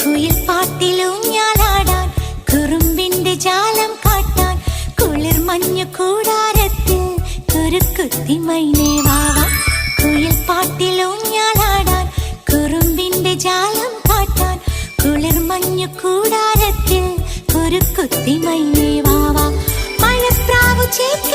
കുയിൽ പാട്ടിലൂഞ്ഞാലാടാൻ കുറുമ്പിന്റെ ജാലം കാട്ടാൻ കുളിർ മഞ്ഞു കൂടാരത്തിൽ കുരുക്കുത്തി മൈനേ വാവാ. കുയിൽ പാട്ടിലൂഞ്ഞാലാടാൻ കുറുമ്പിന്റെ ജാലം കാട്ടാൻ കുളിർ മഞ്ഞു കൂടാരത്തിൽ കുരുക്കുത്തി മൈനേ വാവാ. മഴപ്രാവു ചേക്ക